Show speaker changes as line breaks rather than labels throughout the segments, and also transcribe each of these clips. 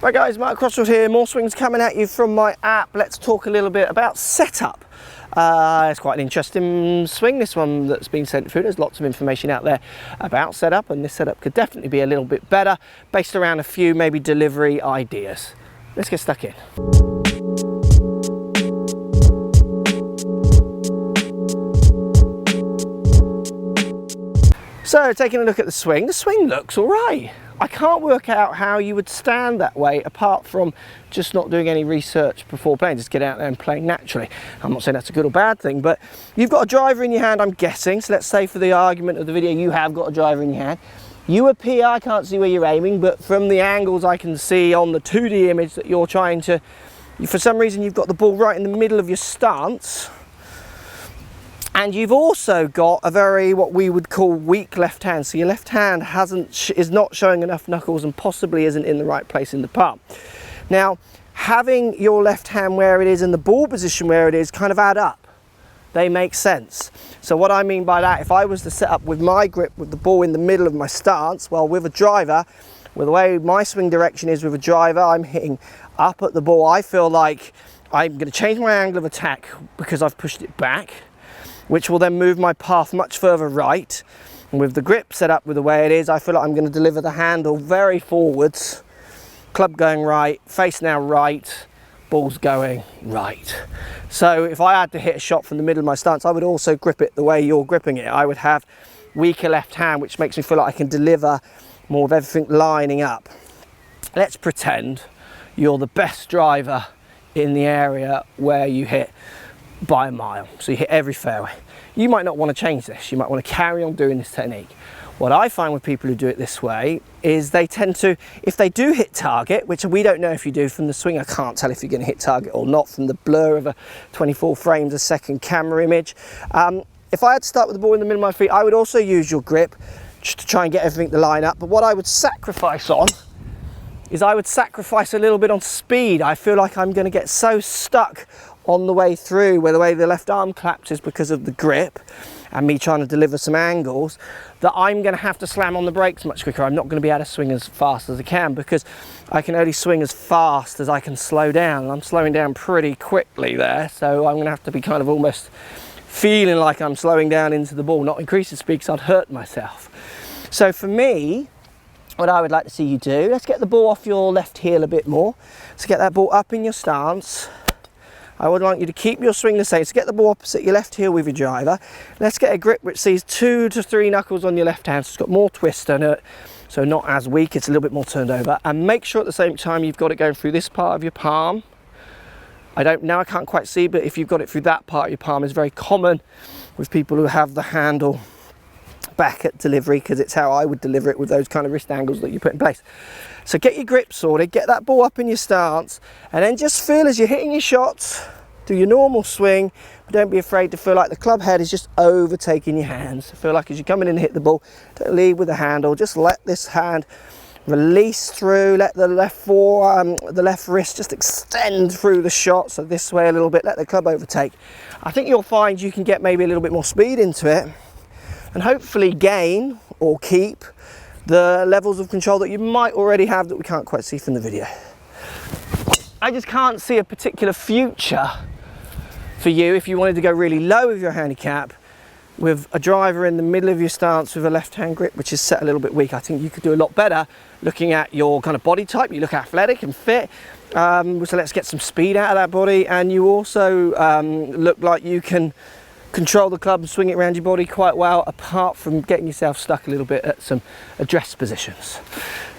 Right guys, Mark Crossfield here, more swings coming at you from my app. Let's talk a little bit about setup. It's quite an interesting swing, this one that's been sent through. There's lots of information out there about setup, and this setup could definitely be a little bit better based around a few maybe delivery ideas. Let's get stuck in. So taking a look at the swing looks all right. I can't work out how you would stand that way apart from just not doing any research before playing, just get out there and playing naturally. I'm not saying that's a good or bad thing, but you've got a driver in your hand, I'm guessing. So let's say for the argument of the video, you have got a driver in your hand. You appear, I can't see where you're aiming, but from the angles I can see on the 2D image that you're trying to, for some reason you've got the ball right in the middle of your stance. And you've also got a very, what we would call, weak left hand. So your left hand is not showing enough knuckles and possibly isn't in the right place in the palm. Now, having your left hand where it is and the ball position where it is kind of add up. They make sense. So what I mean by that, if I was to set up with my grip with the ball in the middle of my stance, well, with a driver, with the way my swing direction is with a driver, I'm hitting up at the ball. I feel like I'm going to change my angle of attack because I've pushed it back, which will then move my path much further right. And with the grip set up with the way it is, I feel like I'm going to deliver the handle very forwards, club going right, face now right, ball's going right. So if I had to hit a shot from the middle of my stance, I would also grip it the way you're gripping it. I would have weaker left hand, which makes me feel like I can deliver more of everything lining up. Let's pretend you're the best driver in the area where you hit by a mile, so you hit every fairway. You might not want to change this, you might want to carry on doing this technique. What I find with people who do it this way is they tend to, if they do hit target, which we don't know if you do from the swing, I can't tell if you're going to hit target or not from the blur of a 24 frames a second camera image. If I had to start with the ball in the middle of my feet, I would also use your grip just to try and get everything to line up, but what I would sacrifice on is I would sacrifice a little bit on speed. I feel like I'm going to get so stuck on the way through, where the way the left arm claps is because of the grip and me trying to deliver some angles, that I'm going to have to slam on the brakes much quicker. I'm not going to be able to swing as fast as I can because I can only swing as fast as I can slow down. And I'm slowing down pretty quickly there, so I'm going to have to be kind of almost feeling like I'm slowing down into the ball, not increasing speed because I'd hurt myself. So for me, what I would like to see you do, let's get the ball off your left heel a bit more. So get that ball up in your stance. I would like you to keep your swing the same. So get the ball opposite your left heel with your driver. Let's get a grip which sees 2 to 3 knuckles on your left hand. So it's got more twist on it, so not as weak, it's a little bit more turned over. And make sure at the same time you've got it going through this part of your palm. I can't quite see, but if you've got it through that part of your palm, it's very common with people who have the handle back at delivery, because it's how I would deliver it with those kind of wrist angles that you put in place. So get your grip sorted, get that ball up in your stance, and then just feel as you're hitting your shots, do your normal swing, but don't be afraid to feel like the club head is just overtaking your hands. Feel like as you're coming in to hit the ball, don't lead with the handle, just let this hand release through, let the left forearm, the left wrist just extend through the shot, so this way a little bit, let the club overtake. I think you'll find you can get maybe a little bit more speed into it, and hopefully gain or keep the levels of control that you might already have that we can't quite see from the video. I just can't see a particular future for you if you wanted to go really low with your handicap with a driver in the middle of your stance with a left hand grip which is set a little bit weak. I think you could do a lot better looking at your kind of body type. You look athletic and fit, so let's get some speed out of that body, and you also look like you can control the club and swing it around your body quite well, apart from getting yourself stuck a little bit at some address positions.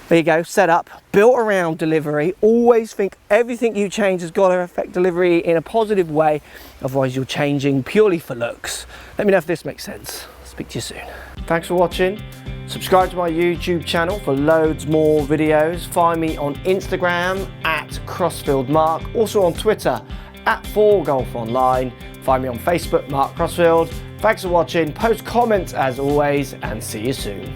There you go, set up, built around delivery. Always think everything you change has got to affect delivery in a positive way, otherwise you're changing purely for looks. Let me know if this makes sense. Speak to you soon. Thanks for watching. Subscribe to my YouTube channel for loads more videos. Find me on Instagram at CrossfieldMark, also on Twitter at 4golfonline. Find me on Facebook, Mark Crossfield. Thanks for watching, post comments as always, and see you soon.